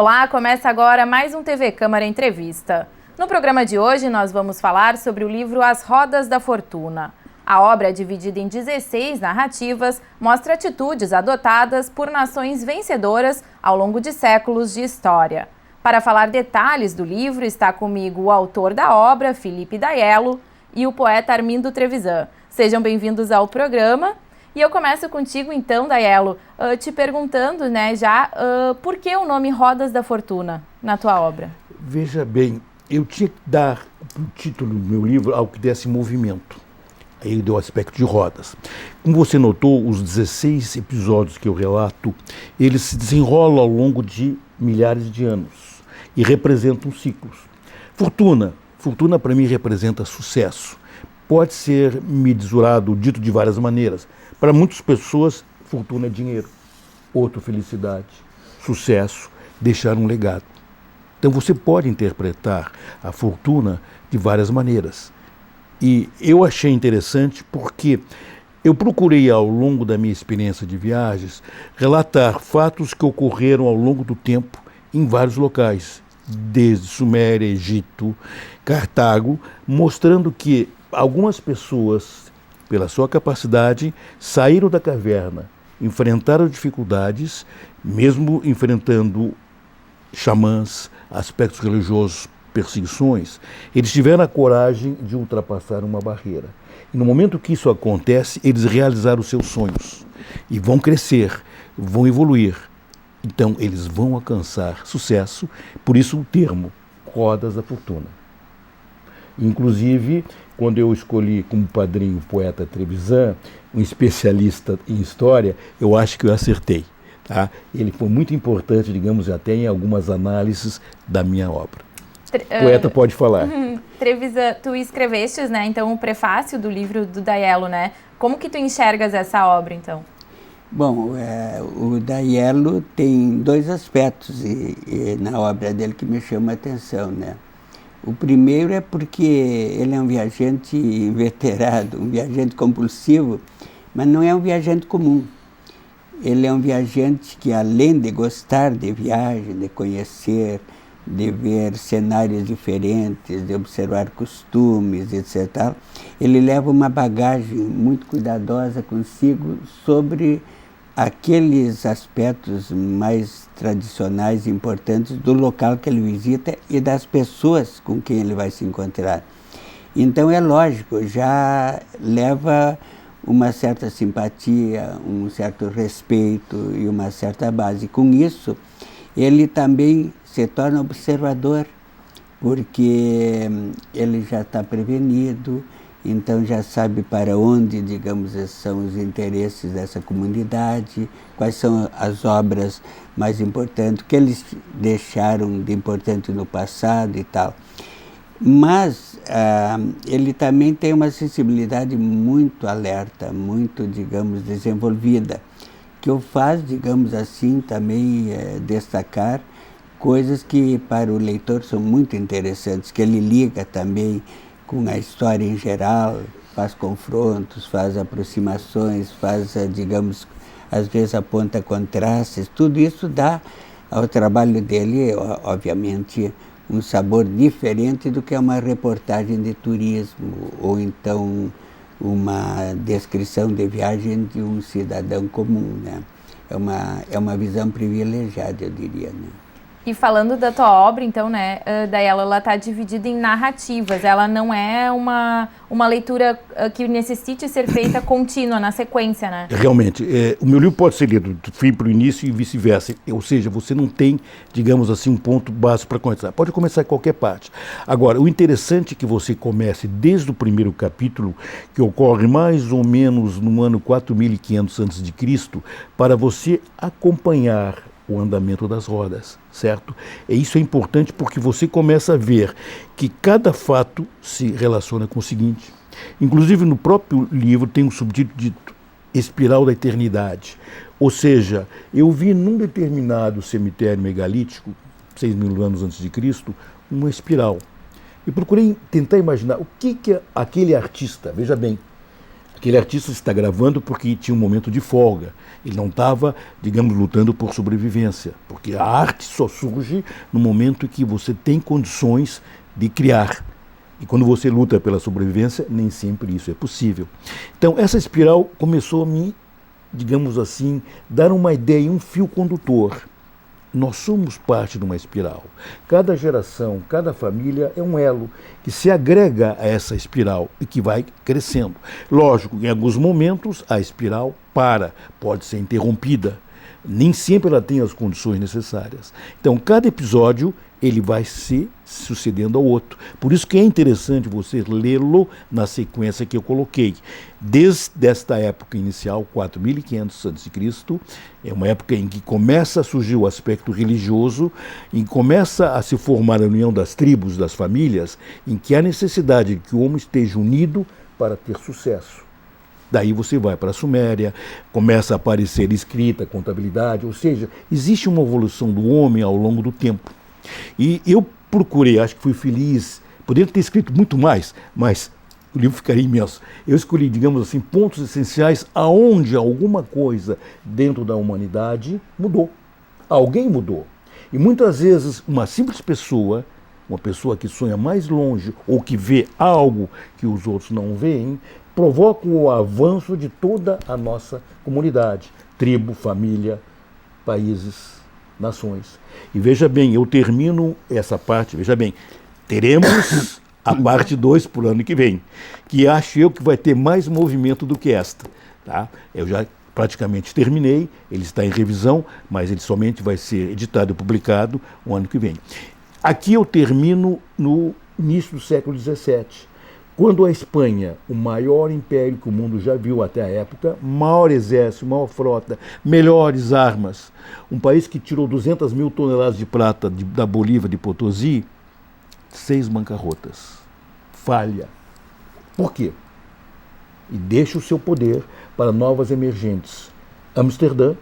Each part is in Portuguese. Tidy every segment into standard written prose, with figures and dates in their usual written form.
Olá, começa agora mais um TV Câmara Entrevista. No programa de hoje nós vamos falar sobre o livro As Rodas da Fortuna. A obra, dividida em 16 narrativas, mostra atitudes adotadas por nações vencedoras ao longo de séculos de história. Para falar detalhes do livro está comigo o autor da obra, Felipe Daiello, e o poeta Armindo Trevisan. Sejam bem-vindos ao programa. E eu começo contigo então, Daiello, te perguntando, por que o nome Rodas da Fortuna na tua obra? Veja bem, eu tinha que dar o título do meu livro algo que desse movimento. Aí ele deu o aspecto de rodas. Como você notou, os 16 episódios que eu relato, eles se desenrolam ao longo de milhares de anos e representam ciclos. Fortuna para mim representa sucesso. Pode ser mesurado, dito de várias maneiras. Para muitas pessoas, fortuna é dinheiro. Outro, felicidade, sucesso, deixar um legado. Então você pode interpretar a fortuna de várias maneiras. E eu achei interessante porque eu procurei, ao longo da minha experiência de viagens, relatar fatos que ocorreram ao longo do tempo em vários locais, desde Suméria, Egito, Cartago, mostrando que algumas pessoas, pela sua capacidade, saíram da caverna, enfrentaram dificuldades, mesmo enfrentando xamãs, aspectos religiosos, perseguições, eles tiveram a coragem de ultrapassar uma barreira. E no momento que isso acontece, eles realizaram os seus sonhos e vão crescer, vão evoluir. Então, eles vão alcançar sucesso, por isso o termo Rodas da Fortuna. Inclusive, quando eu escolhi como padrinho o poeta Trevisan, um especialista em história, eu acho que eu acertei. Tá? Ele foi muito importante, digamos, até em algumas análises da minha obra. O poeta pode falar. Trevisan, tu escrevestes, então, o prefácio do livro do Daiello, Como que tu enxergas essa obra, então? Bom, o Daiello tem dois aspectos na obra dele que me chamam a atenção, O primeiro é porque ele é um viajante inveterado, um viajante compulsivo, mas não é um viajante comum. Ele é um viajante que, além de gostar de viagem, de conhecer, de ver cenários diferentes, de observar costumes, etc., ele leva uma bagagem muito cuidadosa consigo sobre aqueles aspectos mais tradicionais e importantes do local que ele visita e das pessoas com quem ele vai se encontrar. Então é lógico, já leva uma certa simpatia, um certo respeito e uma certa base. Com isso, ele também se torna observador, porque ele já está prevenido, então já sabe para onde, digamos, são os interesses dessa comunidade, quais são as obras mais importantes, o que eles deixaram de importante no passado e tal. Mas ele também tem uma sensibilidade muito alerta, muito, digamos, desenvolvida, que o faz, digamos assim, também destacar coisas que para o leitor são muito interessantes, que ele liga também com a história em geral, faz confrontos, faz aproximações, faz, digamos, às vezes aponta contrastes. Tudo isso dá ao trabalho dele, obviamente, um sabor diferente do que uma reportagem de turismo ou então uma descrição de viagem de um cidadão comum, É uma visão privilegiada, eu diria, E falando da tua obra, então, Daiello, ela está dividida em narrativas, ela não é uma leitura que necessite ser feita contínua, na sequência, Realmente, o meu livro pode ser lido do fim para o início e vice-versa, ou seja, você não tem, digamos assim, um ponto básico para começar, pode começar em qualquer parte. Agora, o interessante é que você comece desde o primeiro capítulo, que ocorre mais ou menos no ano 4500 a.C., para você acompanhar o andamento das rodas, certo? E isso é importante porque você começa a ver que cada fato se relaciona com o seguinte. Inclusive no próprio livro tem um subtítulo dito Espiral da Eternidade. Ou seja, eu vi num determinado cemitério megalítico, 6.000 anos antes de Cristo, uma espiral. E procurei tentar imaginar o que aquele artista, veja bem, Aquele artista está gravando porque tinha um momento de folga. Ele não estava, digamos, lutando por sobrevivência, porque a arte só surge no momento em que você tem condições de criar. E quando você luta pela sobrevivência, nem sempre isso é possível. Então, essa espiral começou a me, digamos assim, dar uma ideia, um fio condutor. Nós somos parte de uma espiral. Cada geração, cada família é um elo que se agrega a essa espiral e que vai crescendo. Lógico, em alguns momentos a espiral pode ser interrompida. Nem sempre ela tem as condições necessárias. Então, cada episódio ele vai se sucedendo ao outro. Por isso que é interessante você lê-lo na sequência que eu coloquei. Desde esta época inicial, 4.500 a.C., é uma época em que começa a surgir o aspecto religioso, em que começa a se formar a união das tribos, das famílias, em que há necessidade de que o homem esteja unido para ter sucesso. Daí você vai para a Suméria, começa a aparecer escrita, contabilidade, ou seja, existe uma evolução do homem ao longo do tempo. E eu procurei, acho que fui feliz, poderia ter escrito muito mais, mas o livro ficaria imenso. Eu escolhi, digamos assim, pontos essenciais aonde alguma coisa dentro da humanidade mudou. Alguém mudou. E muitas vezes uma simples pessoa, uma pessoa que sonha mais longe ou que vê algo que os outros não veem, provoca o avanço de toda a nossa comunidade, tribo, família, países, nações. E veja bem, eu termino essa parte, veja bem, teremos a parte 2 para o ano que vem, que acho eu que vai ter mais movimento do que esta. Tá? Eu já praticamente terminei, ele está em revisão, mas ele somente vai ser editado e publicado o ano que vem. Aqui eu termino no início do século XVII, quando a Espanha, o maior império que o mundo já viu até a época, maior exército, maior frota, melhores armas, um país que tirou 200 mil toneladas de prata da Bolívia, de Potosí, 6 bancarrotas, falha. Por quê? E deixa o seu poder para novas emergentes, Amsterdã,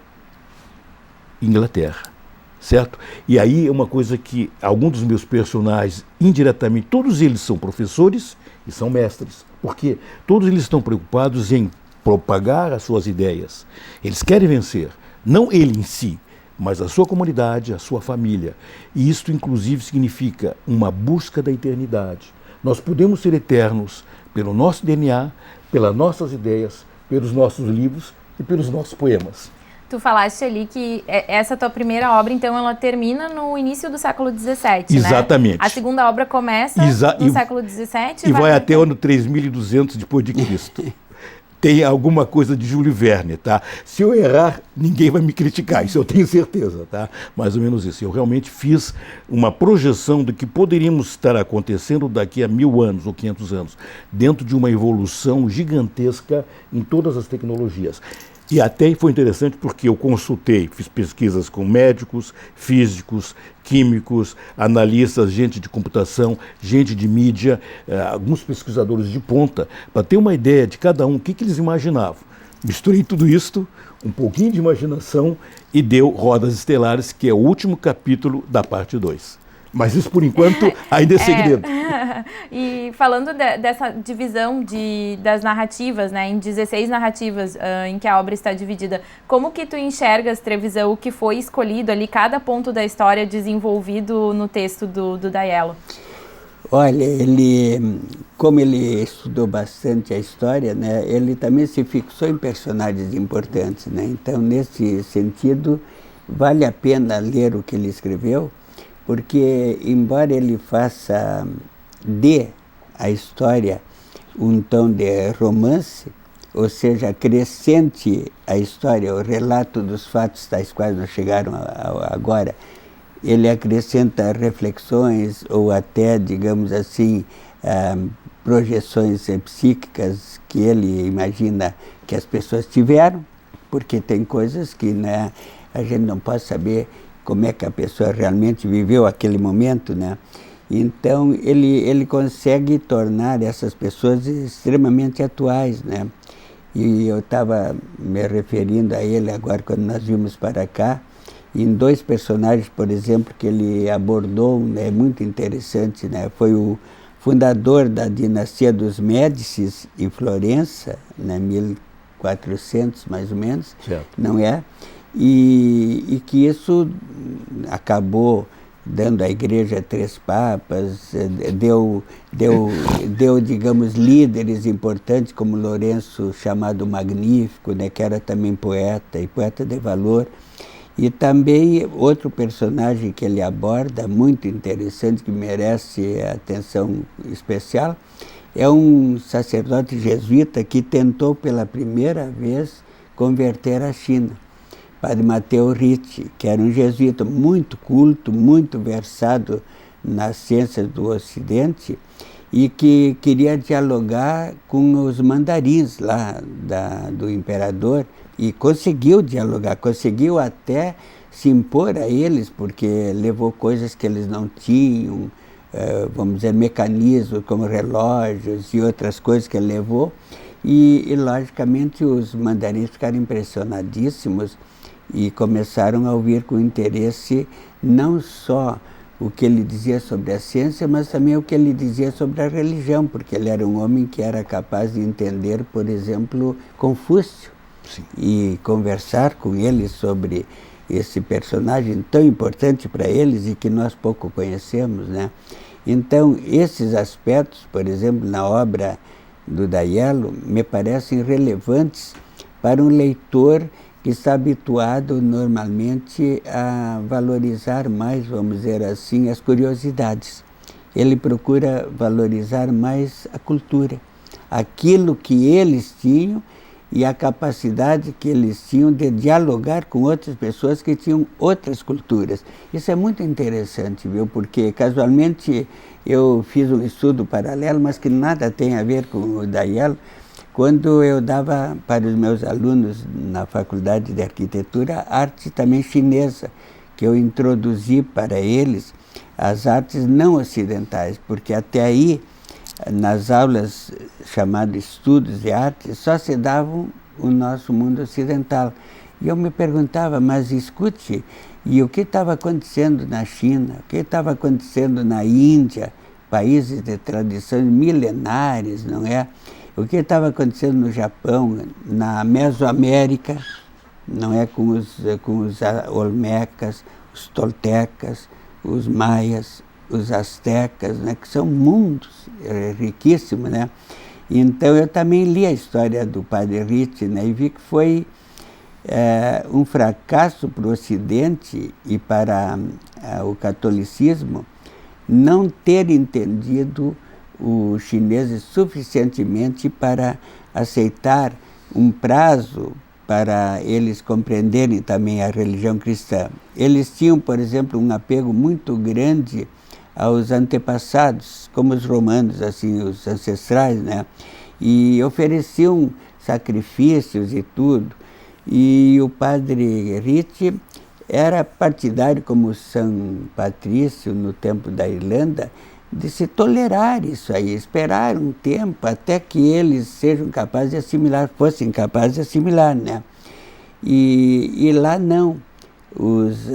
Inglaterra. Certo? E aí é uma coisa que alguns dos meus personagens, indiretamente, todos eles são professores e são mestres. Por quê? Todos eles estão preocupados em propagar as suas ideias. Eles querem vencer, não ele em si, mas a sua comunidade, a sua família. E isso, inclusive, significa uma busca da eternidade. Nós podemos ser eternos pelo nosso DNA, pelas nossas ideias, pelos nossos livros e pelos nossos poemas. Tu falaste ali que essa tua primeira obra, então, ela termina no início do século XVII, Exatamente. Né? A segunda obra começa no século XVII e vai até o ano 3200 depois de Cristo. Tem alguma coisa de Júlio Verne, tá? Se eu errar, ninguém vai me criticar, isso eu tenho certeza, tá? Mais ou menos isso. Eu realmente fiz uma projeção do que poderíamos estar acontecendo daqui a 1000 anos ou 500 anos, dentro de uma evolução gigantesca em todas as tecnologias. E até foi interessante porque eu consultei, fiz pesquisas com médicos, físicos, químicos, analistas, gente de computação, gente de mídia, alguns pesquisadores de ponta, para ter uma ideia de cada um, o que eles imaginavam. Misturei tudo isso, um pouquinho de imaginação e deu Rodas Estelares, que é o último capítulo da parte 2. Mas isso, por enquanto, ainda é segredo. E falando dessa divisão das narrativas, né, em 16 narrativas em que a obra está dividida, como que tu enxergas, Trevisan, o que foi escolhido ali, cada ponto da história desenvolvido no texto do Daiello? Olha, como ele estudou bastante a história, né, ele também se fixou em personagens importantes, né? Então, nesse sentido, vale a pena ler o que ele escreveu, porque, embora ele dê à história um tom de romance, ou seja, acrescente à história o relato dos fatos tais quais nós chegaram agora, ele acrescenta reflexões ou até, digamos assim, projeções psíquicas que ele imagina que as pessoas tiveram, porque tem coisas que, né, a gente não pode saber como é que a pessoa realmente viveu aquele momento, né? Então, ele consegue tornar essas pessoas extremamente atuais, né? E eu estava me referindo a ele agora, quando nós vimos para cá, em 2 personagens, por exemplo, que ele abordou, né, muito interessante, né? Foi o fundador da dinastia dos Médicis em Florença, né, 1400 mais ou menos, certo. Não é? E que isso acabou dando à Igreja 3 papas, deu, digamos, líderes importantes como Lourenço, chamado Magnífico, né, que era também poeta, e poeta de valor. E também outro personagem que ele aborda, muito interessante, que merece atenção especial, é um sacerdote jesuíta que tentou pela primeira vez converter a China. Padre Mateo Ricci, que era um jesuíta muito culto, muito versado nas ciências do Ocidente e que queria dialogar com os mandarins lá do imperador e conseguiu dialogar, conseguiu até se impor a eles, porque levou coisas que eles não tinham, vamos dizer, mecanismos como relógios e outras coisas que ele levou, e logicamente os mandarins ficaram impressionadíssimos e começaram a ouvir com interesse não só o que ele dizia sobre a ciência, mas também o que ele dizia sobre a religião, porque ele era um homem que era capaz de entender, por exemplo, Confúcio. Sim. E conversar com ele sobre esse personagem tão importante para eles e que nós pouco conhecemos, né? Então, esses aspectos, por exemplo, na obra do Aiello, me parecem relevantes para um leitor que está habituado normalmente a valorizar mais, vamos dizer assim, as curiosidades. Ele procura valorizar mais a cultura, aquilo que eles tinham e a capacidade que eles tinham de dialogar com outras pessoas que tinham outras culturas. Isso é muito interessante, viu? Porque casualmente eu fiz um estudo paralelo, mas que nada tem a ver com o Aiello. Quando eu dava para os meus alunos na Faculdade de Arquitetura arte também chinesa, que eu introduzi para eles as artes não ocidentais, porque até aí, nas aulas chamadas estudos de arte, só se davam o nosso mundo ocidental. E eu me perguntava, mas escute, e o que estava acontecendo na China, o que estava acontecendo na Índia, países de tradições milenares, não é? O que estava acontecendo no Japão, na Mesoamérica, não é, com os olmecas, os toltecas, os maias, os astecas, né, que são mundos riquíssimos, né? Então eu também li a história do Padre Ricci, né, e vi que foi um fracasso para o Ocidente e para o catolicismo não ter entendido os chineses suficientemente para aceitar um prazo para eles compreenderem também a religião cristã. Eles tinham, por exemplo, um apego muito grande aos antepassados, como os romanos, assim, os ancestrais, né? E ofereciam sacrifícios e tudo. E o Padre Ricci era partidário, como São Patrício, no tempo da Irlanda, de se tolerar isso aí, esperar um tempo até que eles sejam capazes de assimilar, fossem capazes de assimilar, né? E lá não. Os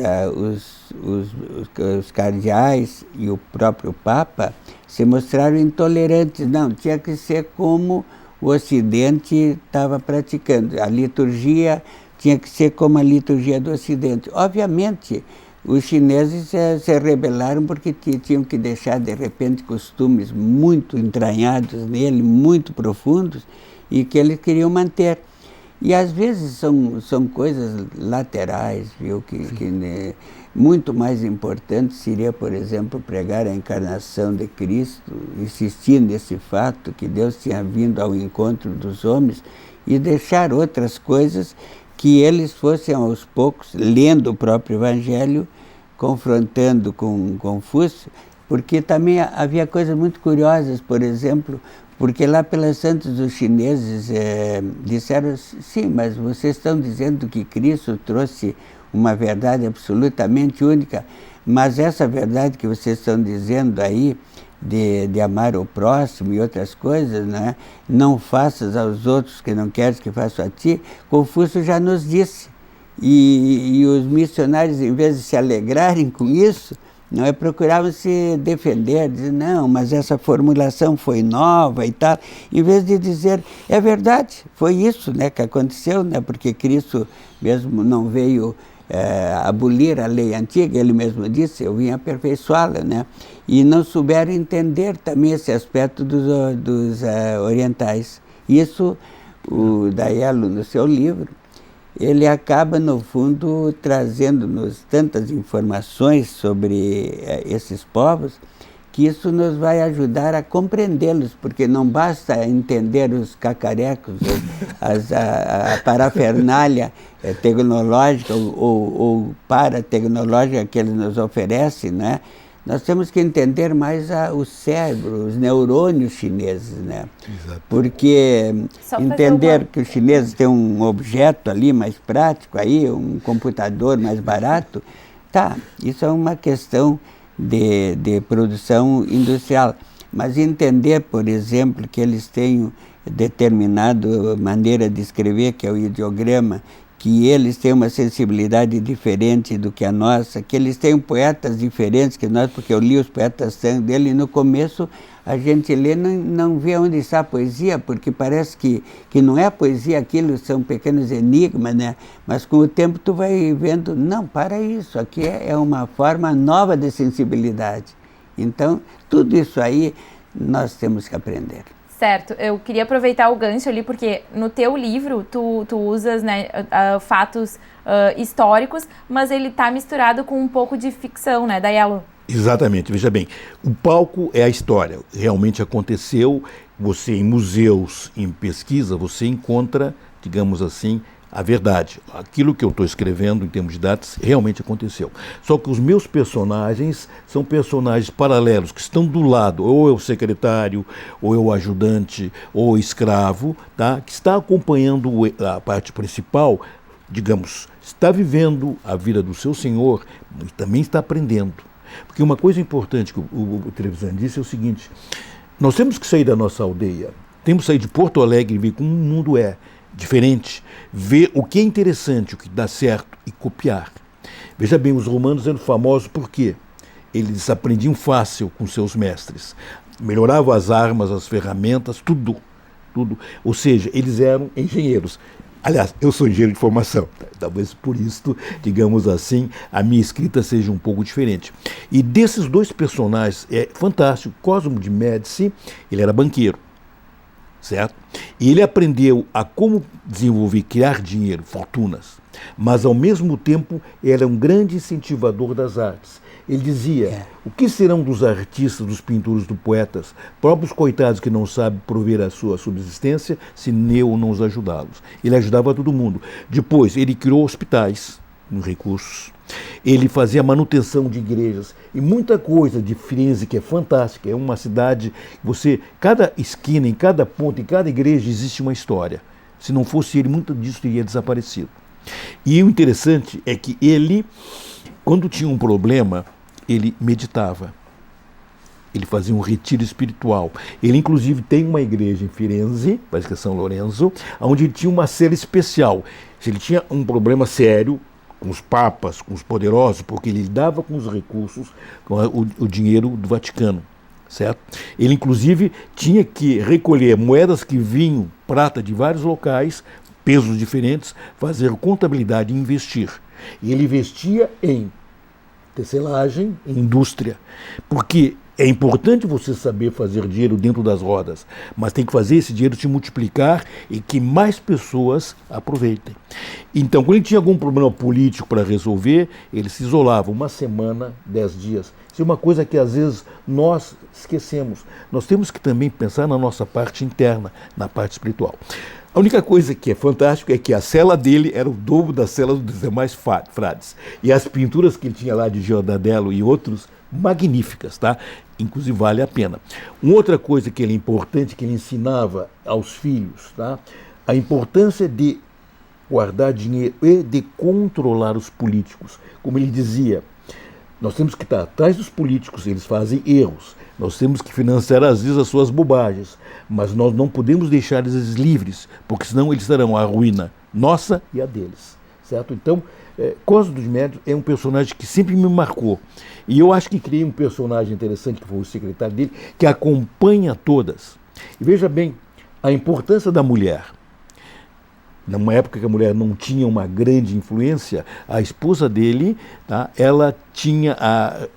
cardeais e o próprio Papa se mostraram intolerantes. Não, tinha que ser como o Ocidente estava praticando. A liturgia tinha que ser como a liturgia do Ocidente. Obviamente, os chineses se rebelaram porque tinham que deixar, de repente, costumes muito entranhados nele, muito profundos, e que eles queriam manter. E, às vezes, são coisas laterais, viu? Que muito mais importante seria, por exemplo, pregar a encarnação de Cristo, insistir nesse fato que Deus tinha vindo ao encontro dos homens e deixar outras coisas que eles fossem aos poucos, lendo o próprio Evangelho, confrontando com Confúcio, porque também havia coisas muito curiosas, por exemplo, porque lá pelas santas os chineses disseram, sim, mas vocês estão dizendo que Cristo trouxe uma verdade absolutamente única, mas essa verdade que vocês estão dizendo aí, de amar o próximo e outras coisas, né? Não faças aos outros que não queres que façam a ti, Confúcio já nos disse. E os missionários, em vez de se alegrarem com isso, Não é? Procuravam se defender, dizer, não, mas essa formulação foi nova e tal, em vez de dizer, é verdade, foi isso, né, que aconteceu, né, porque Cristo mesmo não veio abolir a lei antiga, ele mesmo disse, eu vim aperfeiçoá-la, né, e não souberam entender também esse aspecto dos orientais. Isso, o Aiello, no seu livro, ele acaba, no fundo, trazendo-nos tantas informações sobre esses povos, que isso nos vai ajudar a compreendê-los, porque não basta entender os cacarecos, a parafernália tecnológica ou paratecnológica que eles nos oferecem, né? Nós temos que entender mais o cérebro, os neurônios chineses, né? Exato. Porque entender que os chineses têm um objeto ali mais prático, aí, um computador mais barato, tá, isso é uma questão de produção industrial. Mas entender, por exemplo, que eles têm determinada maneira de escrever, que é o ideograma, que eles têm uma sensibilidade diferente do que a nossa, que eles têm poetas diferentes que nós, porque eu li os poetas dele, e no começo a gente lê, não vê onde está a poesia, porque parece que não é poesia aquilo, são pequenos enigmas, né? Mas com o tempo tu vai vendo, não, para isso, aqui é uma forma nova de sensibilidade. Então, tudo isso aí nós temos que aprender. Certo, eu queria aproveitar o gancho ali, porque no teu livro tu usas, né, fatos históricos, mas ele está misturado com um pouco de ficção, né, Aiello? Exatamente, veja bem, o palco é a história, realmente aconteceu, você em museus, em pesquisa, você encontra, digamos assim, a verdade. Aquilo que eu estou escrevendo em termos de datas realmente aconteceu. Só que os meus personagens são personagens paralelos, que estão do lado, ou é o secretário, ou é o ajudante, ou o escravo, tá? Que está acompanhando a parte principal, digamos, está vivendo a vida do seu senhor, mas também está aprendendo. Porque uma coisa importante que o Trevisan disse é o seguinte, nós temos que sair da nossa aldeia, temos que sair de Porto Alegre e ver como o mundo é diferente, ver o que é interessante, o que dá certo e copiar. Veja bem, os romanos eram famosos por quê? Eles aprendiam fácil com seus mestres, melhoravam as armas, as ferramentas, tudo. Ou seja, eles eram engenheiros. Aliás, eu sou engenheiro de formação, talvez por isso, digamos assim, a minha escrita seja um pouco diferente. E desses dois personagens, é fantástico, Cosmo de Médici, ele era banqueiro, certo? E ele aprendeu a como desenvolver, criar dinheiro, fortunas, mas ao mesmo tempo era um grande incentivador das artes. Ele dizia, o que serão dos artistas, dos pintores, dos poetas, próprios coitados que não sabem prover a sua subsistência, se eu não os ajudá-los. Ele ajudava todo mundo. Depois, ele criou hospitais, recursos. Ele fazia manutenção de igrejas e muita coisa de Firenze, que é fantástica. É uma cidade, cada esquina, em cada ponto, em cada igreja existe uma história. Se não fosse ele, muito disso teria desaparecido. E o interessante é que ele, quando tinha um problema, ele meditava. Ele fazia um retiro espiritual. Ele, inclusive, tem uma igreja em Firenze, parece que é São Lourenço, onde ele tinha uma cela especial. Se ele tinha um problema sério com os papas, com os poderosos, porque ele lidava com os recursos, com o dinheiro do Vaticano, certo? Ele, inclusive, tinha que recolher moedas que vinham, prata de vários locais, pesos diferentes, fazer contabilidade e investir. E ele investia em tecelagem, em indústria, porque é importante você saber fazer dinheiro dentro das rodas, mas tem que fazer esse dinheiro se multiplicar e que mais pessoas aproveitem. Então, quando ele tinha algum problema político para resolver, ele se isolava uma semana, 10 dias. Isso é uma coisa que às vezes nós esquecemos. Nós temos que também pensar na nossa parte interna, na parte espiritual. A única coisa que é fantástico é que a cela dele era o dobro da cela dos demais frades. E as pinturas que ele tinha lá de Giordano e outros, magníficas, tá? Inclusive vale a pena. Uma outra coisa que ele é importante, que ele ensinava aos filhos, tá? A importância de guardar dinheiro e de controlar os políticos. Como ele dizia, nós temos que estar atrás dos políticos, eles fazem erros. Nós temos que financiar, às vezes, as suas bobagens, mas nós não podemos deixar eles livres, porque senão eles serão a ruína nossa e a deles. certo? Então, Cosmo dos Médios é um personagem que sempre me marcou. E eu acho que criei um personagem interessante, que foi o secretário dele, que acompanha todas. E veja bem, a importância da mulher. Numa época que a mulher não tinha uma grande influência, a esposa dele, tá, ela tinha a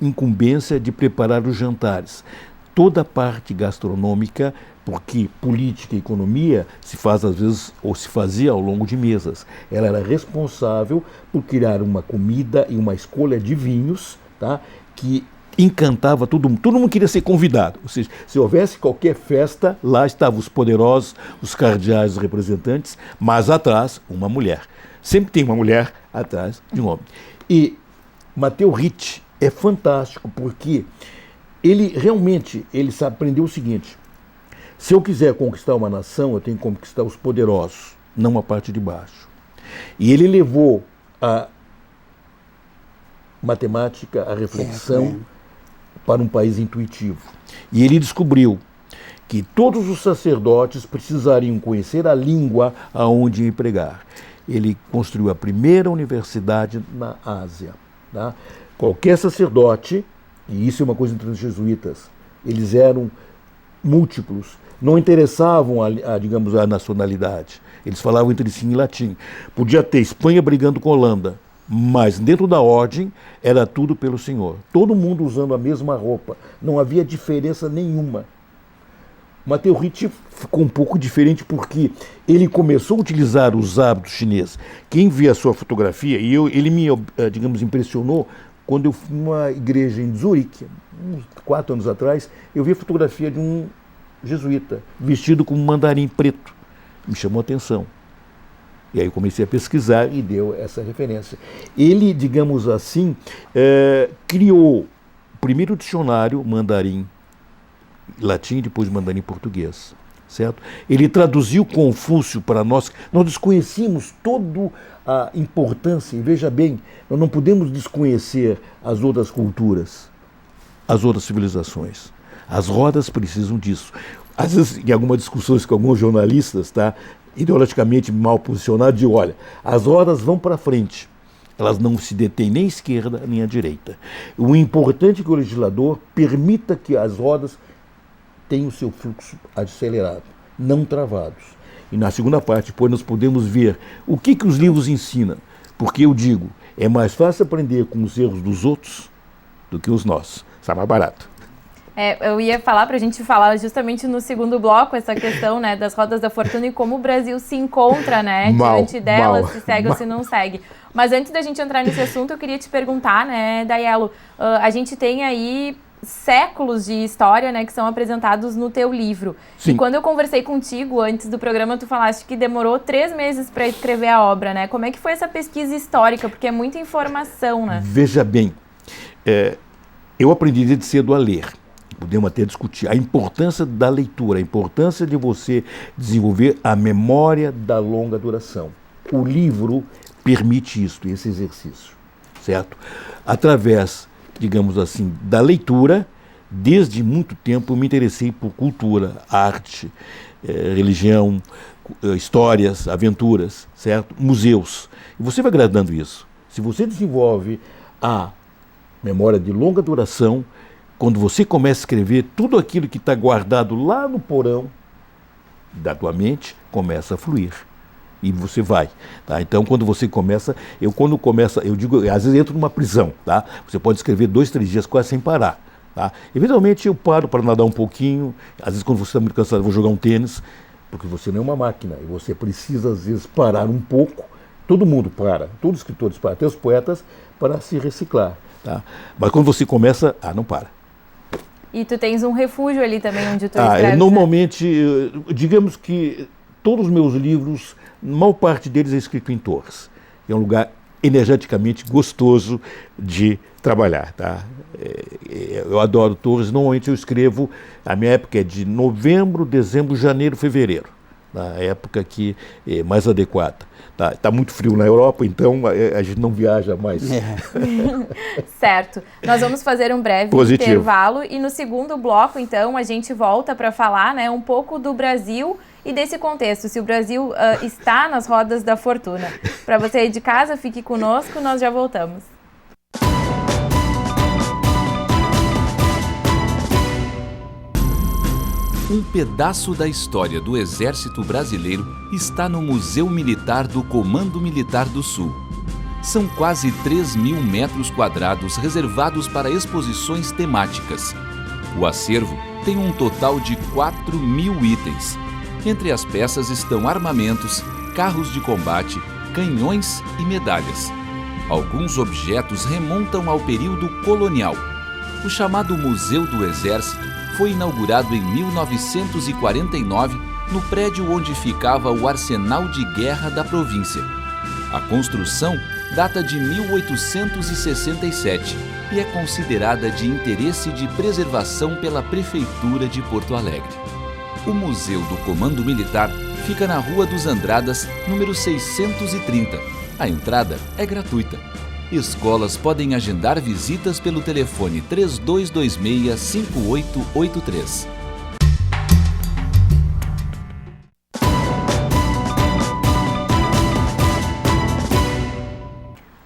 incumbência de preparar os jantares. Toda a parte gastronômica, porque política e economia se faz às vezes, ou se fazia ao longo de mesas. Ela era responsável por criar uma comida e uma escolha de vinhos, tá, que encantava todo mundo. Todo mundo queria ser convidado. Ou seja, se houvesse qualquer festa, lá estavam os poderosos, os cardeais, os representantes, mas atrás, uma mulher. Sempre tem uma mulher atrás de um homem. E Matteo Ricci é fantástico, porque ele realmente aprendeu o seguinte: se eu quiser conquistar uma nação, eu tenho que conquistar os poderosos, não a parte de baixo. E ele levou a matemática, a reflexão para um país intuitivo. E ele descobriu que todos os sacerdotes precisariam conhecer a língua aonde iam pregar. Ele construiu a primeira universidade na Ásia. Tá? Qualquer sacerdote, e isso é uma coisa entre os jesuítas, eles eram múltiplos, não interessavam digamos, a nacionalidade. Eles falavam entre si em latim. Podia ter Espanha brigando com a Holanda, mas dentro da ordem era tudo pelo Senhor. Todo mundo usando a mesma roupa. Não havia diferença nenhuma. Matteo Ricci ficou um pouco diferente porque ele começou a utilizar os hábitos chineses. Quem vê a sua fotografia, e ele me, digamos, impressionou quando eu fui numa igreja em Zurique, uns 4 anos atrás, eu vi a fotografia de um jesuíta vestido com um mandarim preto. Me chamou a atenção. E aí eu comecei a pesquisar e deu essa referência. Ele, digamos assim, criou o primeiro dicionário mandarim latim e depois mandarim português, certo? Ele traduziu Confúcio para nós. Nós desconhecíamos toda a importância, e veja bem, nós não podemos desconhecer as outras culturas, as outras civilizações. As rodas precisam disso. Às vezes, em algumas discussões com alguns jornalistas, tá, ideologicamente mal posicionados, de olha, as rodas vão para frente, elas não se detêm nem à esquerda nem à direita. O importante é que o legislador permita que as rodas tenham o seu fluxo acelerado, não travados. E na segunda parte, depois nós podemos ver o que os livros ensinam. Porque eu digo, é mais fácil aprender com os erros dos outros do que os nossos. Sai mais barato. Eu ia falar para a gente falar justamente no segundo bloco essa questão, né, das rodas da fortuna e como o Brasil se encontra, né, diante delas, se segue ou se não segue. Mas antes da gente entrar nesse assunto, eu queria te perguntar, né, Daiello, a gente tem aí séculos de história, né, que são apresentados no teu livro. Sim. E quando eu conversei contigo antes do programa, tu falaste que demorou 3 meses para escrever a obra, né? Como é que foi essa pesquisa histórica? Porque é muita informação, né? Veja bem, eu aprendi desde cedo a ler. Podemos até discutir a importância da leitura, a importância de você desenvolver a memória da longa duração. O livro permite isso, esse exercício, certo? Através, digamos assim, da leitura, desde muito tempo eu me interessei por cultura, arte, religião, histórias, aventuras, certo? Museus. E você vai gradando isso. Se você desenvolve a memória de longa duração, quando você começa a escrever, tudo aquilo que está guardado lá no porão da tua mente começa a fluir. E você vai, tá? Então, quando você começa, eu digo, às vezes entro numa prisão, tá? Você pode escrever 2, 3 dias quase sem parar, tá? Eventualmente eu paro para nadar um pouquinho, às vezes quando você está muito cansado eu vou jogar um tênis, porque você não é uma máquina e você precisa às vezes parar um pouco. Todo mundo para, todos os escritores param, até os poetas, para se reciclar, tá? Mas quando você começa, não para. E tu tens um refúgio ali também onde tu escreves, normalmente, digamos que todos os meus livros, maior parte deles é escrito em Torres. É um lugar energeticamente gostoso de trabalhar, tá? Eu adoro Torres. Normalmente eu escrevo, a minha época é de novembro, dezembro, janeiro, fevereiro. na época que é mais adequada. Tá muito frio na Europa, então a gente não viaja mais. Certo. Nós vamos fazer um breve intervalo e no segundo bloco, então, a gente volta para falar, né, um pouco do Brasil e desse contexto, se o Brasil está nas rodas da fortuna. Para você aí de casa, fique conosco, nós já voltamos. Um pedaço da história do Exército Brasileiro está no Museu Militar do Comando Militar do Sul. São quase 3.000 metros quadrados reservados para exposições temáticas. O acervo tem um total de 4.000 itens. Entre as peças estão armamentos, carros de combate, canhões e medalhas. Alguns objetos remontam ao período colonial. O chamado Museu do Exército foi inaugurado em 1949 no prédio onde ficava o Arsenal de Guerra da província. A construção data de 1867 e é considerada de interesse de preservação pela Prefeitura de Porto Alegre. O Museu do Comando Militar fica na Rua dos Andradas, número 630. A entrada é gratuita. Escolas podem agendar visitas pelo telefone 3226-5883.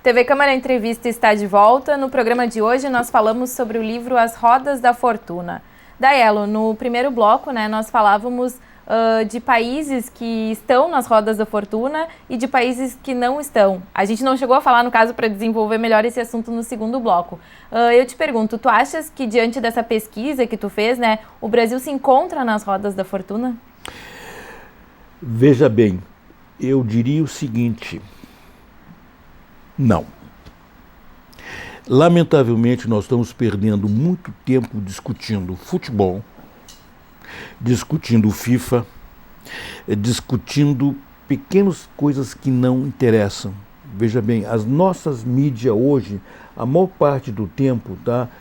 TV Câmara Entrevista está de volta. No programa de hoje nós falamos sobre o livro As Rodas da Fortuna. Daielo, no primeiro bloco, né, nós falávamos de países que estão nas rodas da fortuna e de países que não estão. A gente não chegou a falar, no caso, para desenvolver melhor esse assunto no segundo bloco. Eu te pergunto, tu achas que diante dessa pesquisa que tu fez, né, o Brasil se encontra nas rodas da fortuna? Veja bem, eu diria o seguinte, não. Lamentavelmente, nós estamos perdendo muito tempo discutindo futebol, discutindo FIFA, discutindo pequenas coisas que não interessam. Veja bem, as nossas mídias hoje, a maior parte do tempo,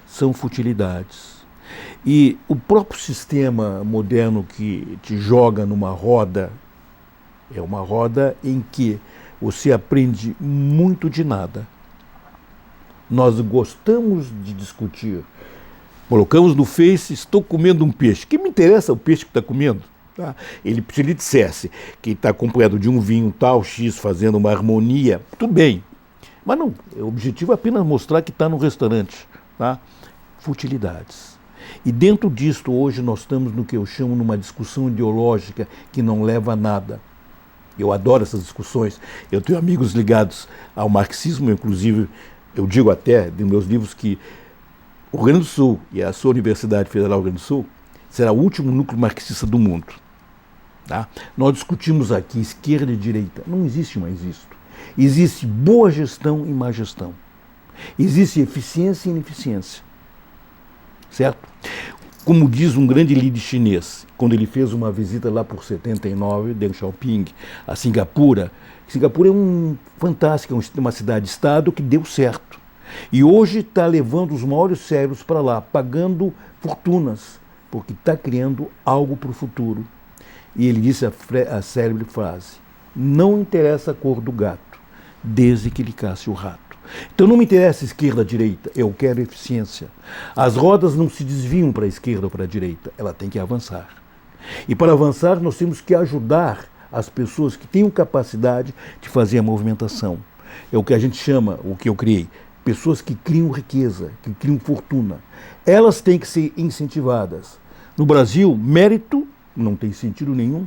são futilidades. E o próprio sistema moderno que te joga numa roda, é uma roda em que você aprende muito de nada. Nós gostamos de discutir. Colocamos no Face, estou comendo um peixe. Que me interessa o peixe que está comendo? Tá? Se ele dissesse que está acompanhado de um vinho tal, X, fazendo uma harmonia, tudo bem. Mas não, o objetivo é apenas mostrar que está no restaurante. Tá? Futilidades. E dentro disto, hoje, nós estamos no que eu chamo numa discussão ideológica que não leva a nada. Eu adoro essas discussões. Eu tenho amigos ligados ao marxismo, inclusive, eu digo até, nos meus livros, que o Rio Grande do Sul e a sua Universidade Federal do Rio Grande do Sul será o último núcleo marxista do mundo. Tá? Nós discutimos aqui esquerda e direita. Não existe mais isso. Existe boa gestão e má gestão. Existe eficiência e ineficiência. Certo? Como diz um grande líder chinês, quando ele fez uma visita lá por 79, Deng Xiaoping, a Singapura. Singapura é fantástica, uma cidade-estado que deu certo. E hoje está levando os maiores cérebros para lá, pagando fortunas, porque está criando algo para o futuro. E ele disse a célebre frase, não interessa a cor do gato, desde que ele casse o rato. Então não me interessa esquerda ou direita, eu quero eficiência. As rodas não se desviam para a esquerda ou para a direita, ela tem que avançar. E para avançar nós temos que ajudar as pessoas que tenham capacidade de fazer a movimentação. É o que a gente chama, o que eu criei, pessoas que criam riqueza, que criam fortuna. Elas têm que ser incentivadas. No Brasil, mérito não tem sentido nenhum.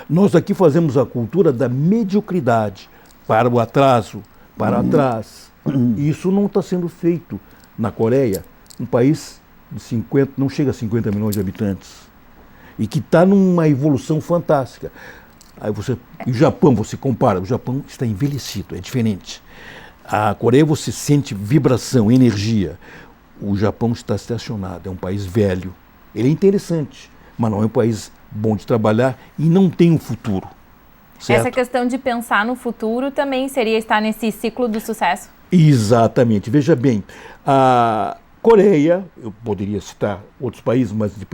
Nós aqui fazemos a cultura da mediocridade, para o atraso, para trás. Isso não está sendo feito na Coreia, um país de 50, não chega a 50 milhões de habitantes, e que está numa evolução fantástica. Aí o Japão, você compara, o Japão está envelhecido, é diferente. A Coreia você sente vibração, energia. O Japão está estacionado, é um país velho. Ele é interessante, mas não é um país bom de trabalhar e não tem um futuro. Certo? Essa questão de pensar no futuro também seria estar nesse ciclo do sucesso? Exatamente. Veja bem, a Coreia, eu poderia citar outros países, mas de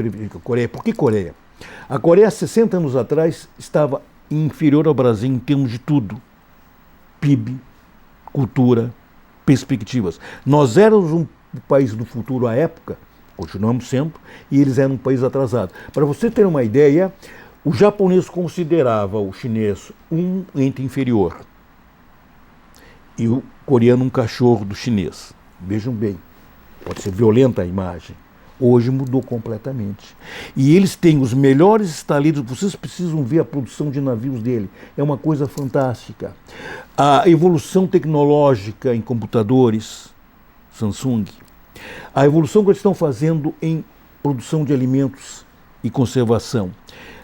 Coreia. Por que Coreia? A Coreia, 60 anos atrás, estava inferior ao Brasil em termos de tudo. PIB, cultura, perspectivas. Nós éramos um país do futuro à época, continuamos sempre, e eles eram um país atrasado. Para você ter uma ideia, o japonês considerava o chinês um ente inferior e o coreano um cachorro do chinês. Vejam bem, pode ser violenta a imagem. Hoje mudou completamente. E eles têm os melhores estalidos, vocês precisam ver a produção de navios dele. É uma coisa fantástica. A evolução tecnológica em computadores, Samsung. A evolução que eles estão fazendo em produção de alimentos e conservação.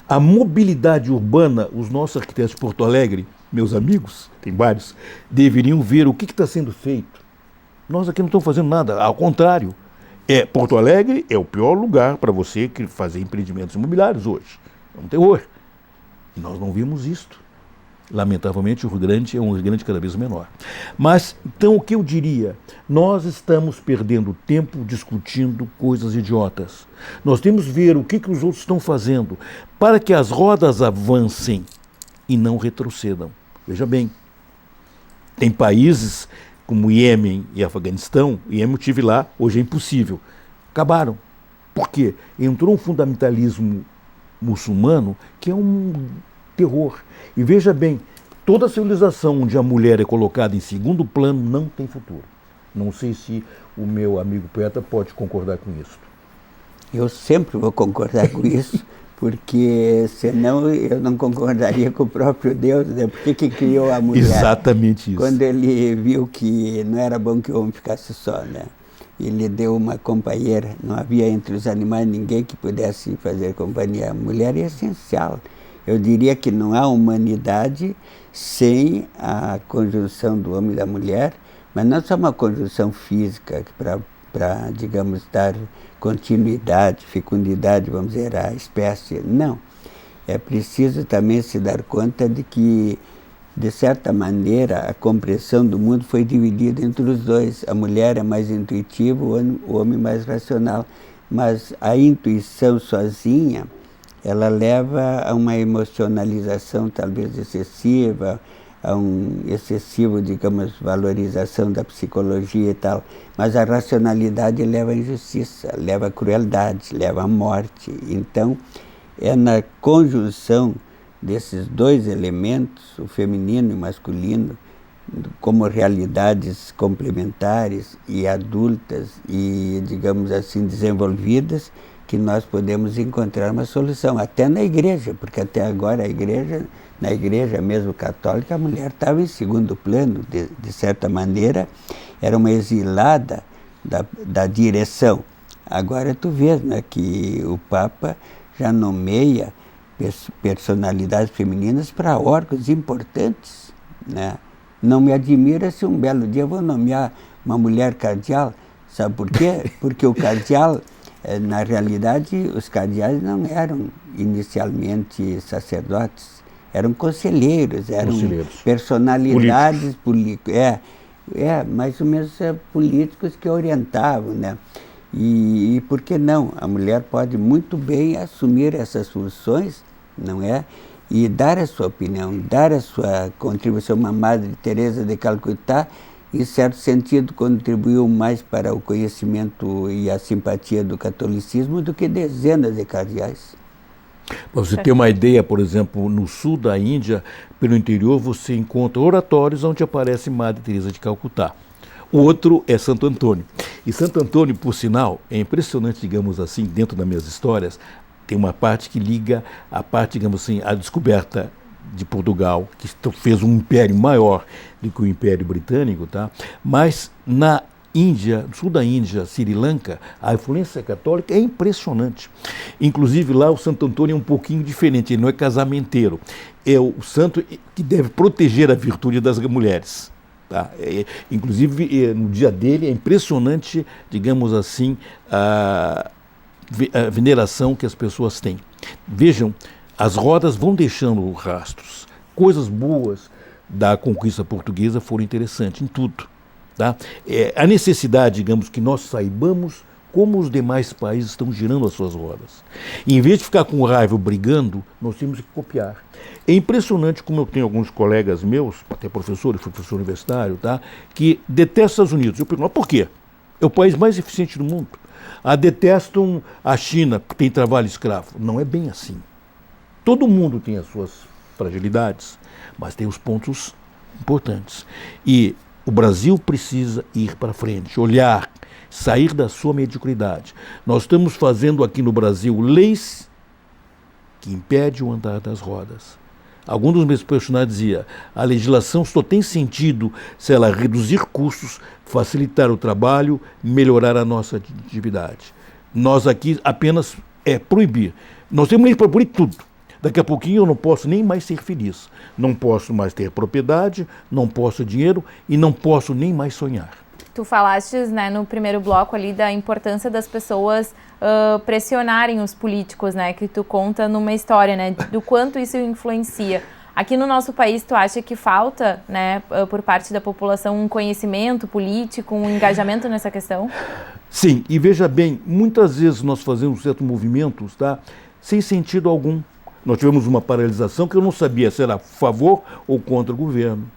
A mobilidade urbana, os nossos arquitetos de Porto Alegre, meus amigos, tem vários, deveriam ver o que está sendo feito. Nós aqui não estamos fazendo nada, ao contrário. Porto Alegre é o pior lugar para você fazer empreendimentos imobiliários hoje. É um terror. E nós não vimos isto. Lamentavelmente, o Rio Grande é um Rio Grande cada vez menor. Mas, então, o que eu diria? Nós estamos perdendo tempo discutindo coisas idiotas. Nós temos que ver o que os outros estão fazendo para que as rodas avancem e não retrocedam. Veja bem, tem países como Iêmen e Afeganistão, Iêmen eu estive lá, hoje é impossível. Acabaram. Por quê? Entrou um fundamentalismo muçulmano que é um terror. E veja bem, toda civilização onde a mulher é colocada em segundo plano não tem futuro. Não sei se o meu amigo poeta pode concordar com isso. Eu sempre vou concordar com isso, porque senão eu não concordaria com o próprio Deus, né? Por que criou a mulher? Exatamente isso. Quando ele viu que não era bom que o homem ficasse só, né? Ele deu uma companheira, não havia entre os animais ninguém que pudesse fazer companhia. A mulher é essencial. Eu diria que não há humanidade sem a conjunção do homem e da mulher, mas não só uma conjunção física para, digamos, dar continuidade, fecundidade, vamos dizer, à espécie. Não. É preciso também se dar conta de que, de certa maneira, a compreensão do mundo foi dividida entre os dois. A mulher é mais intuitiva, o homem mais racional. Mas a intuição sozinha, ela leva a uma emocionalização talvez excessiva, a um excessivo, digamos, valorização da psicologia e tal. Mas a racionalidade leva à injustiça, leva à crueldade, leva à morte. Então, é na conjunção desses dois elementos, o feminino e o masculino, como realidades complementares e adultas e, digamos assim, desenvolvidas, que nós podemos encontrar uma solução, até na igreja, porque até agora na igreja mesmo católica, a mulher estava em segundo plano, de certa maneira, era uma exilada da direção. Agora tu vês, né, que o Papa já nomeia personalidades femininas para órgãos importantes, né? Não me admira se um belo dia eu vou nomear uma mulher cardeal, sabe por quê? Porque o cardeal, na realidade, os cardeais não eram inicialmente sacerdotes, eram conselheiros, eram personalidades políticos, mais ou menos políticos que orientavam, né? E por que não? A mulher pode muito bem assumir essas funções, não é? E dar a sua opinião, dar a sua contribuição. Uma Madre Teresa de Calcutá, em certo sentido, contribuiu mais para o conhecimento e a simpatia do catolicismo do que dezenas de cardeais. Para você ter uma ideia, por exemplo, no sul da Índia, pelo interior, você encontra oratórios onde aparece Madre Teresa de Calcutá. O outro é Santo Antônio. E Santo Antônio, por sinal, é impressionante, digamos assim, dentro das minhas histórias, tem uma parte que liga a parte, digamos assim, a descoberta de Portugal, que fez um império maior do que o Império Britânico, tá? Mas na Índia, no sul da Índia, Sri Lanka, a influência católica é impressionante. Inclusive lá o Santo Antônio é um pouquinho diferente, ele não é casamenteiro, é o santo que deve proteger a virtude das mulheres. Tá? Inclusive no dia dele é impressionante, digamos assim, a veneração que as pessoas têm. Vejam, as rodas vão deixando rastros. Coisas boas da conquista portuguesa foram interessantes em tudo. Tá? A necessidade, digamos, que nós saibamos como os demais países estão girando as suas rodas. E, em vez de ficar com raiva brigando, nós temos que copiar. É impressionante como eu tenho alguns colegas meus, até professor, fui professor universitário, tá, que detestam os Estados Unidos. Eu pergunto, mas por quê? É o país mais eficiente do mundo. Detestam a China, que tem trabalho escravo. Não é bem assim. Todo mundo tem as suas fragilidades, mas tem os pontos importantes. E o Brasil precisa ir para frente, olhar, sair da sua mediocridade. Nós estamos fazendo aqui no Brasil leis que impedem o andar das rodas. Alguns dos meus personagens diziam, a legislação só tem sentido se ela reduzir custos, facilitar o trabalho, melhorar a nossa atividade. Nós aqui apenas proibir. Nós temos lei para proibir tudo. Daqui a pouquinho eu não posso nem mais ser feliz. Não posso mais ter propriedade, não posso dinheiro e não posso nem mais sonhar. Tu falaste, né, no primeiro bloco ali da importância das pessoas pressionarem os políticos, né, que tu conta numa história, né, do quanto isso influencia. Aqui no nosso país, tu acha que falta, né, por parte da população um conhecimento político, um engajamento nessa questão? Sim, e veja bem, muitas vezes nós fazemos certos movimentos, tá, sem sentido algum. Nós tivemos uma paralisação que eu não sabia se era a favor ou contra o governo.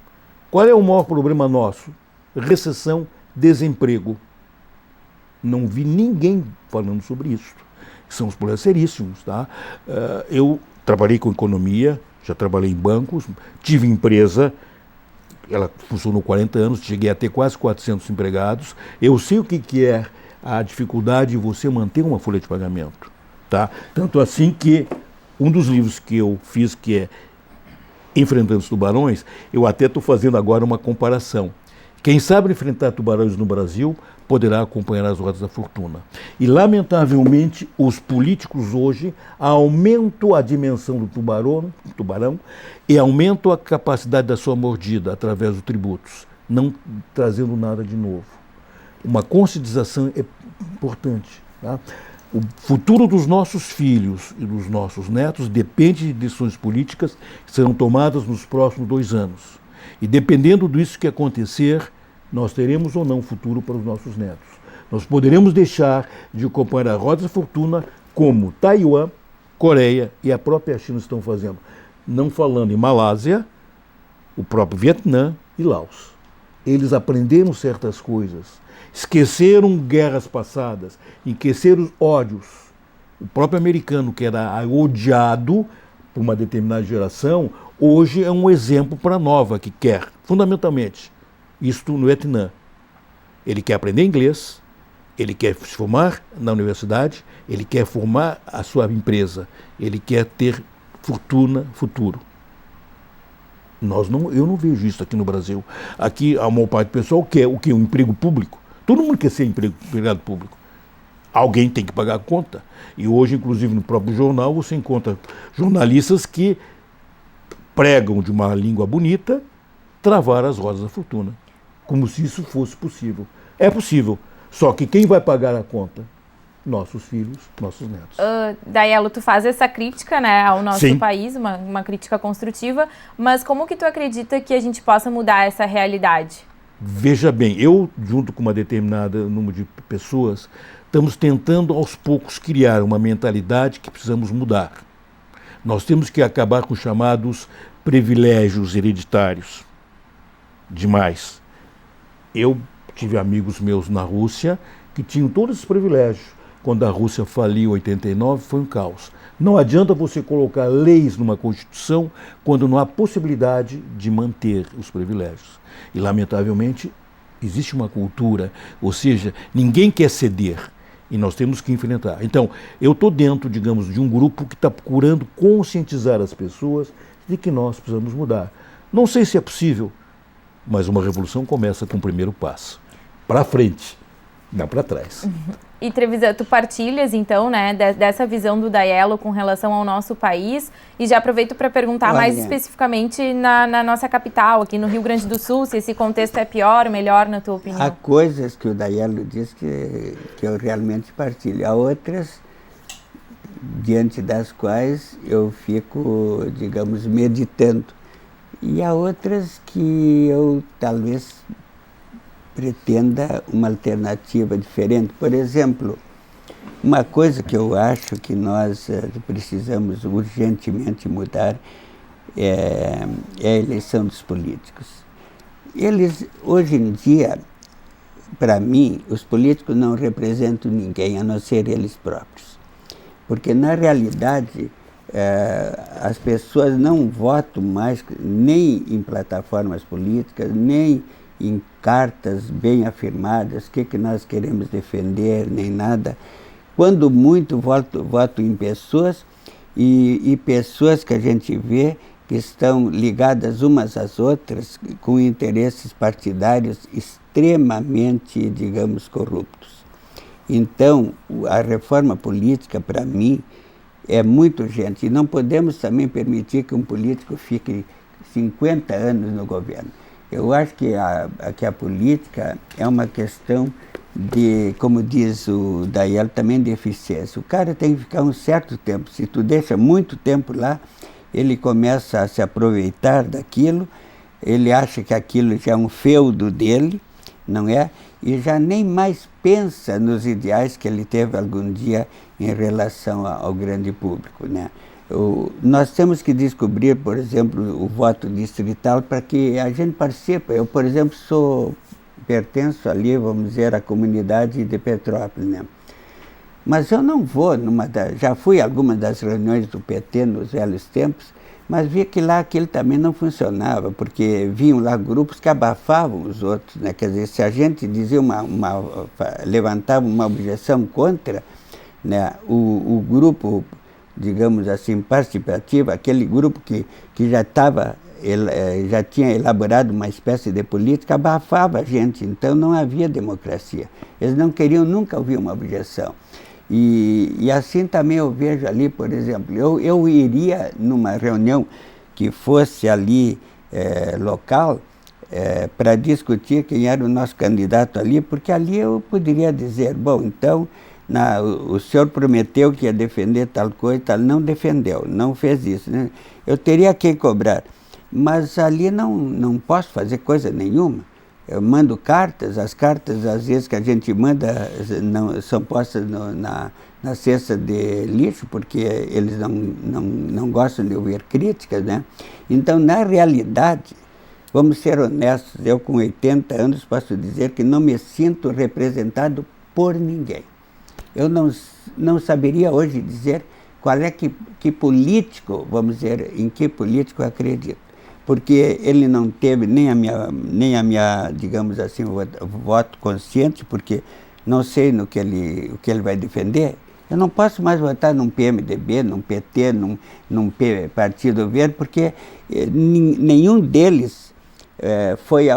Qual é o maior problema nosso? Recessão, desemprego. Não vi ninguém falando sobre isso. São os problemas seríssimos. Tá? Eu trabalhei com economia, já trabalhei em bancos, tive empresa, ela funcionou 40 anos, cheguei a ter quase 400 empregados. Eu sei o que é a dificuldade de você manter uma folha de pagamento. Tá? Tanto assim que um dos livros que eu fiz, que é Enfrentando os Tubarões, eu até estou fazendo agora uma comparação. Quem sabe enfrentar tubarões no Brasil poderá acompanhar as rodas da fortuna. E, lamentavelmente, os políticos hoje aumentam a dimensão do tubarão e aumentam a capacidade da sua mordida através dos tributos, não trazendo nada de novo. Uma conscientização é importante. Tá? O futuro dos nossos filhos e dos nossos netos depende de decisões políticas que serão tomadas nos próximos 2 anos. E dependendo disso que acontecer, nós teremos ou não futuro para os nossos netos. Nós poderemos deixar de acompanhar a roda da fortuna como Taiwan, Coreia e a própria China estão fazendo. Não falando em Malásia, o próprio Vietnã e Laos. Eles aprenderam certas coisas. Esqueceram guerras passadas, esqueceram ódios. O próprio americano, que era odiado por uma determinada geração, hoje é um exemplo para a nova, que quer, fundamentalmente, isto no Vietnã. Ele quer aprender inglês, ele quer se formar na universidade, ele quer formar a sua empresa, ele quer ter futuro. Eu não vejo isso aqui no Brasil. Aqui, a maior parte do pessoal quer o quê? Um emprego público. Todo mundo quer ser empregado público. Alguém tem que pagar a conta. E hoje, inclusive, no próprio jornal, você encontra jornalistas que pregam de uma língua bonita travar as rodas da fortuna. Como se isso fosse possível. É possível. Só que quem vai pagar a conta? Nossos filhos, nossos netos. Daiello, tu faz essa crítica, né, ao nosso Sim. país, uma crítica construtiva, mas como que tu acredita que a gente possa mudar essa realidade? Veja bem, eu, junto com uma determinada número de pessoas, estamos tentando aos poucos criar uma mentalidade que precisamos mudar. Nós temos que acabar com os chamados privilégios hereditários. Demais. Eu tive amigos meus na Rússia que tinham todos esses privilégios. Quando a Rússia faliu em 89, foi um caos. Não adianta você colocar leis numa Constituição quando não há possibilidade de manter os privilégios. E, lamentavelmente, existe uma cultura, ou seja, ninguém quer ceder e nós temos que enfrentar. Então, eu estou dentro, digamos, de um grupo que está procurando conscientizar as pessoas de que nós precisamos mudar. Não sei se é possível, mas uma revolução começa com o primeiro passo. Para frente, não para trás. E, Trevisan, tu partilhas, então, né, dessa visão do Daiello com relação ao nosso país, e já aproveito para perguntar mais especificamente na nossa capital, aqui no Rio Grande do Sul, se esse contexto é pior ou melhor, na tua opinião? Há coisas que o Daiello diz que eu realmente partilho, há outras diante das quais eu fico, digamos, meditando, e há outras que eu talvez pretenda uma alternativa diferente. Por exemplo, uma coisa que eu acho que nós precisamos urgentemente mudar é a eleição dos políticos. Eles, hoje em dia, para mim, os políticos não representam ninguém, a não ser eles próprios. Porque, na realidade, as pessoas não votam mais nem em plataformas políticas, nem em cartas bem afirmadas, o que nós queremos defender, nem nada. Quando muito, voto em pessoas, e pessoas que a gente vê que estão ligadas umas às outras com interesses partidários extremamente, digamos, corruptos. Então, a reforma política, para mim, é muito urgente. E não podemos também permitir que um político fique 50 anos no governo. Eu acho que a política é uma questão de, como diz o Dael, também de eficiência. O cara tem que ficar um certo tempo. Se tu deixa muito tempo lá, ele começa a se aproveitar daquilo, ele acha que aquilo já é um feudo dele, não é? E já nem mais pensa nos ideais que ele teve algum dia em relação ao grande público, né? Nós temos que descobrir, por exemplo, o voto distrital para que a gente participe. Eu, por exemplo, pertenço ali, vamos dizer, à comunidade de Petrópolis, né? Mas eu não vou já fui a algumas das reuniões do PT nos velhos tempos, mas vi que lá aquilo também não funcionava, porque vinham lá grupos que abafavam os outros, né? Quer dizer, se a gente dizia levantava uma objeção contra, né, o grupo, digamos assim, participativo, aquele grupo que já tinha elaborado uma espécie de política, abafava a gente, então não havia democracia. Eles não queriam nunca ouvir uma objeção. E assim também eu vejo ali, por exemplo, eu iria numa reunião que fosse ali local para discutir quem era o nosso candidato ali, porque ali eu poderia dizer, bom, então o senhor prometeu que ia defender tal coisa, tal, não defendeu, não fez isso, né? Eu teria que cobrar, mas ali não posso fazer coisa nenhuma. Eu mando cartas, as cartas às vezes que a gente manda não são postas na cesta de lixo, porque eles não gostam de ouvir críticas, né? Então, na realidade, vamos ser honestos, eu com 80 anos posso dizer que não me sinto representado por ninguém. Eu não saberia hoje dizer qual é que político, vamos dizer, em que político eu acredito. Porque ele não teve nem a minha, digamos assim, voto consciente, porque não sei o que ele vai defender. Eu não posso mais votar num PMDB, num PT, num Partido Verde, porque nenhum deles foi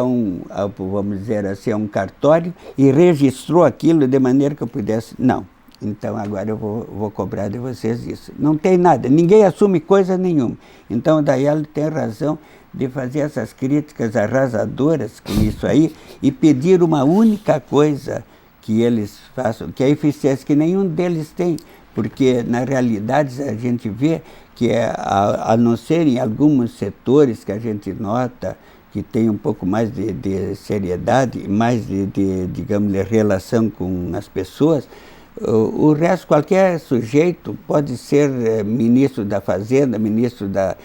vamos dizer assim, a um cartório e registrou aquilo de maneira que eu pudesse. Não. Então agora eu vou cobrar de vocês isso. Não tem nada, ninguém assume coisa nenhuma. Então daí ela tem razão de fazer essas críticas arrasadoras com isso aí e pedir uma única coisa que eles façam, que é a eficiência, que nenhum deles tem, porque na realidade a gente vê que a não ser em alguns setores que a gente nota que tem um pouco mais de seriedade, mais digamos, de relação com as pessoas, o resto, qualquer sujeito pode ser ministro da Fazenda, ministro da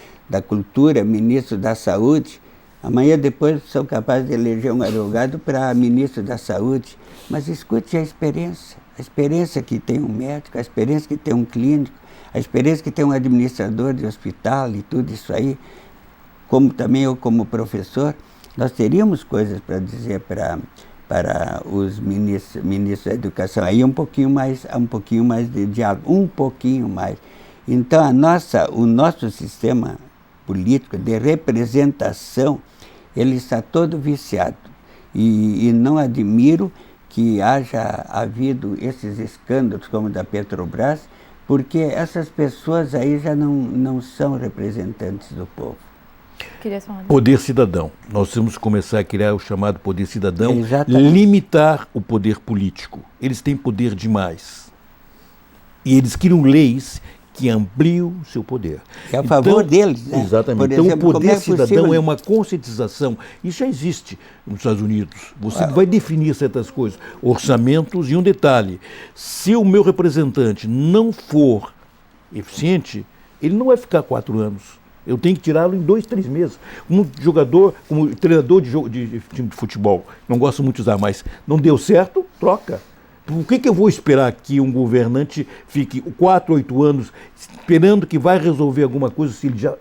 Cultura, ministro da Saúde. Amanhã depois são capazes de eleger um advogado para ministro da Saúde. Mas escute a experiência que tem um médico, a experiência que tem um clínico, a experiência que tem um administrador de hospital e tudo isso aí. Como também eu, como professor, nós teríamos coisas para dizer para os ministros da educação, aí um pouquinho mais de diálogo, um pouquinho mais. Então o nosso sistema político de representação, ele está todo viciado. E não admiro que haja havido esses escândalos como o da Petrobras, porque essas pessoas aí já não são representantes do povo. Poder cidadão. Nós temos que começar a criar o chamado poder cidadão, exatamente. Limitar o poder político. Eles têm poder demais. E eles criam leis que amplie o seu poder. É a favor deles, né? Exatamente. Por Então, exemplo, o poder como cidadão possível... é uma conscientização. Isso já existe nos Estados Unidos. Você vai definir certas coisas, orçamentos, e um detalhe: se o meu representante não for eficiente, ele não vai ficar 4 anos. Eu tenho que tirá-lo em 2, 3 meses. Como jogador, como treinador de time de futebol, não gosto muito de usar, mas não deu certo, troca. Por que eu vou esperar que um governante fique 4, 8 anos esperando que vai resolver alguma coisa se ele já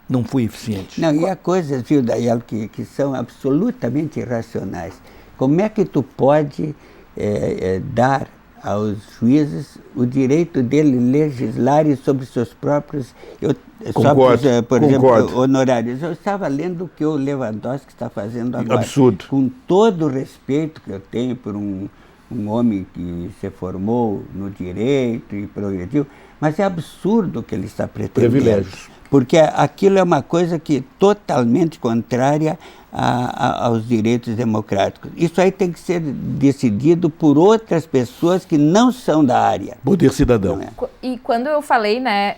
não foi eficiente? Não, e há coisas, viu, Daielo, que são absolutamente irracionais. Como é que tu pode dar aos juízes o direito dele legislarem sobre seus próprios, por exemplo, honorários? Eu estava lendo o que o Lewandowski está fazendo agora. Absurdo. Com todo o respeito que eu tenho por um homem que se formou no direito e progrediu, mas é absurdo o que ele está pretendendo. Privilégios. Porque aquilo é uma coisa que é totalmente contrária aos direitos democráticos. Isso aí tem que ser decidido por outras pessoas que não são da área. Poder cidadão. E quando eu falei, né,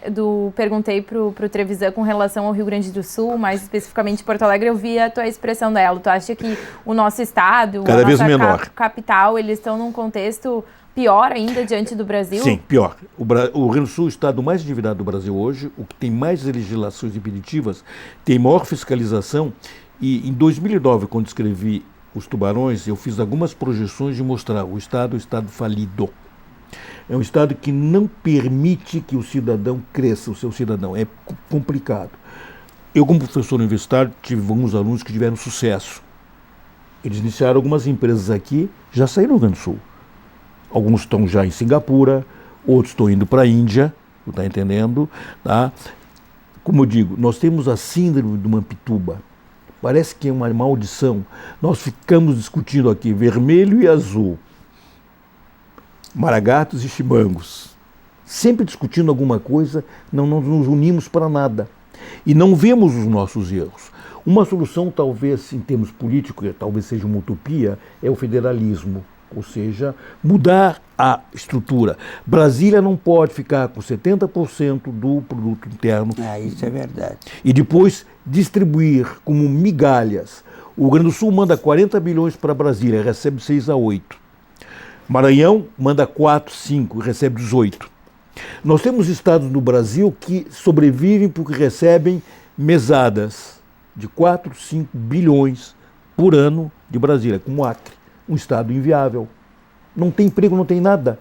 perguntei pro Trevisan com relação ao Rio Grande do Sul, mais especificamente Porto Alegre, eu vi a tua expressão dela. Tu acha que o nosso estado, cada a vez nossa menor. Capital, eles estão num contexto pior ainda diante do Brasil? Sim, pior. O Rio Grande do Sul é o estado mais endividado do Brasil hoje, o que tem mais legislações impeditivas, tem maior fiscalização. E em 2009, quando escrevi Os Tubarões, eu fiz algumas projeções de mostrar o estado falido. É um estado que não permite que o cidadão cresça, o seu cidadão. É complicado. Eu, como professor universitário, tive alguns alunos que tiveram sucesso. Eles iniciaram algumas empresas aqui, já saíram do Rio Grande do Sul. Alguns estão já em Singapura, outros estão indo para a Índia, tu está entendendo? Tá? Como eu digo, nós temos a síndrome do Mampituba. Parece que é uma maldição. Nós ficamos discutindo aqui vermelho e azul, maragatos e chimangos. Sempre discutindo alguma coisa, não nos unimos para nada. E não vemos os nossos erros. Uma solução, talvez, em termos políticos, talvez seja uma utopia, é o federalismo. Ou seja, mudar a estrutura. Brasília não pode ficar com 70% do produto interno. Isso é verdade. E depois distribuir como migalhas. O Rio Grande do Sul manda 40 bilhões para Brasília, recebe 6 a 8. Maranhão manda 4, 5 e recebe 18. Nós temos estados no Brasil que sobrevivem porque recebem mesadas de 4, 5 bilhões por ano de Brasília, como o Acre. Um estado inviável. Não tem emprego, não tem nada.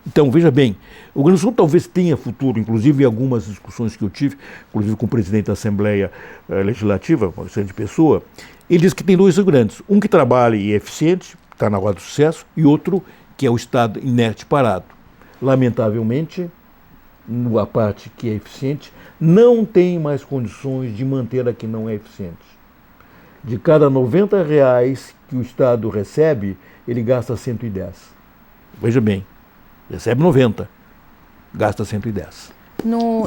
Então, veja bem, o Rio Grande do Sul talvez tenha futuro, inclusive em algumas discussões que eu tive, inclusive com o presidente da Assembleia Legislativa, uma excelente pessoa, ele diz que tem 2 Rio Grandes, um que trabalha e é eficiente, está na roda do sucesso, e outro que é o estado inerte parado. Lamentavelmente, a parte que é eficiente não tem mais condições de manter a que não é eficiente. De cada R$90 que o Estado recebe, ele gasta 110. Veja bem, recebe 90, gasta 110.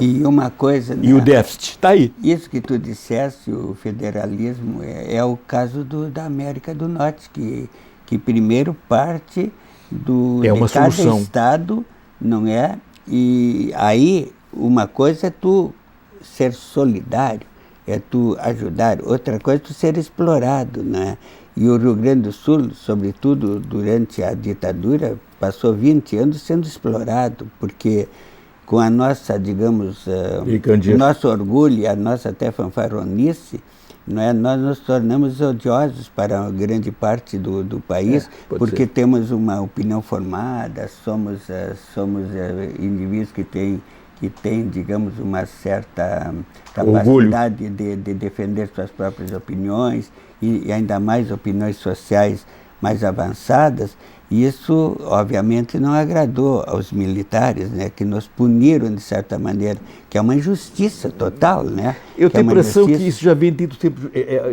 E uma coisa... E o déficit está aí. Isso que tu disseste, o federalismo, é o caso da América do Norte, que primeiro parte de cada estado, não é? E aí, uma coisa é tu ser solidário, é tu ajudar, outra coisa é tu ser explorado, né? E o Rio Grande do Sul, sobretudo durante a ditadura, passou 20 anos sendo explorado, porque com a nossa, digamos, o nosso orgulho, a nossa até fanfarronice, não é? Nós nos tornamos odiosos para grande parte do país, porque temos uma opinião formada, somos indivíduos que têm, digamos, uma certa capacidade de defender suas próprias opiniões, e ainda mais opiniões sociais mais avançadas. E isso, obviamente, não agradou aos militares, né, que nos puniram, de certa maneira, que é uma injustiça total, né? Eu tenho a impressão que isso já vem dentro do tempo,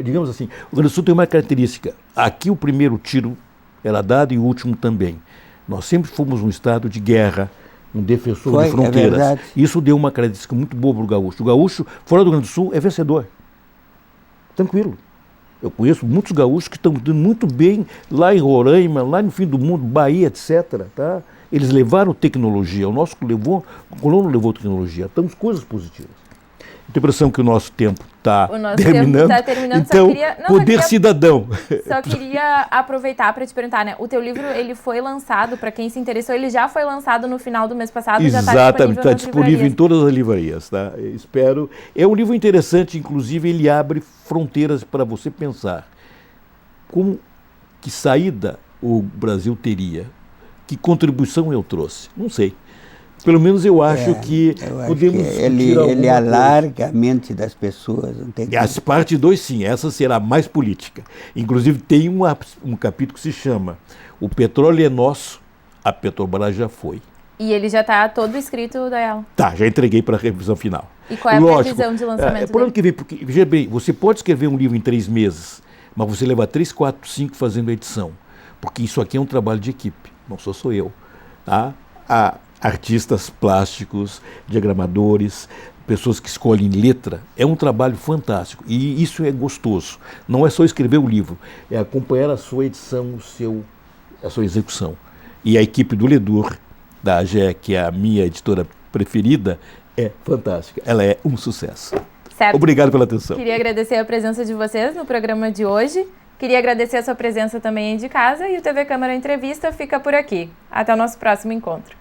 digamos assim, o Rio Grande do Sul tem uma característica. Aqui o primeiro tiro era dado e o último também. Nós sempre fomos um estado de guerra, um defensor de fronteiras. Isso deu uma característica muito boa para o gaúcho. O gaúcho, fora do Rio Grande do Sul, é vencedor. Tranquilo. Eu conheço muitos gaúchos que estão indo muito bem lá em Roraima, lá no fim do mundo, Bahia, etc. Tá? Eles levaram tecnologia, o colono levou tecnologia, então coisas positivas. Tenho a impressão que o nosso tempo está terminando, então poder cidadão. Só queria aproveitar para te perguntar, né? O teu livro, ele foi lançado, para quem se interessou, ele já foi lançado no final do mês passado. Exatamente, está disponível em todas as livrarias, tá? Espero. É um livro interessante, inclusive ele abre fronteiras para você pensar. Como que saída o Brasil teria? Que contribuição eu trouxe? Não sei. Pelo menos eu acho que podemos ele alarga a mente das pessoas. Não tem Essa parte 2, sim, essa será mais política. Inclusive tem um capítulo que se chama O Petróleo é Nosso, a Petrobras já foi. E ele já está todo escrito, Daiello? Tá, já entreguei para a revisão final. E qual é a previsão de lançamento dele? Ano que vem, porque, veja bem, você pode escrever um livro em 3 meses, mas você leva 3, 4, 5 fazendo a edição. Porque isso aqui é um trabalho de equipe, não sou eu. Tá? Artistas plásticos, diagramadores, pessoas que escolhem letra, é um trabalho fantástico e isso é gostoso. Não é só escrever o livro, é acompanhar a sua edição, a sua execução. E a equipe do Ledur, da AGE, que é a minha editora preferida, é fantástica. Ela é um sucesso. Certo. Obrigado pela atenção. Queria agradecer a presença de vocês no programa de hoje. Queria agradecer a sua presença também aí de casa e o TV Câmara Entrevista fica por aqui. Até o nosso próximo encontro.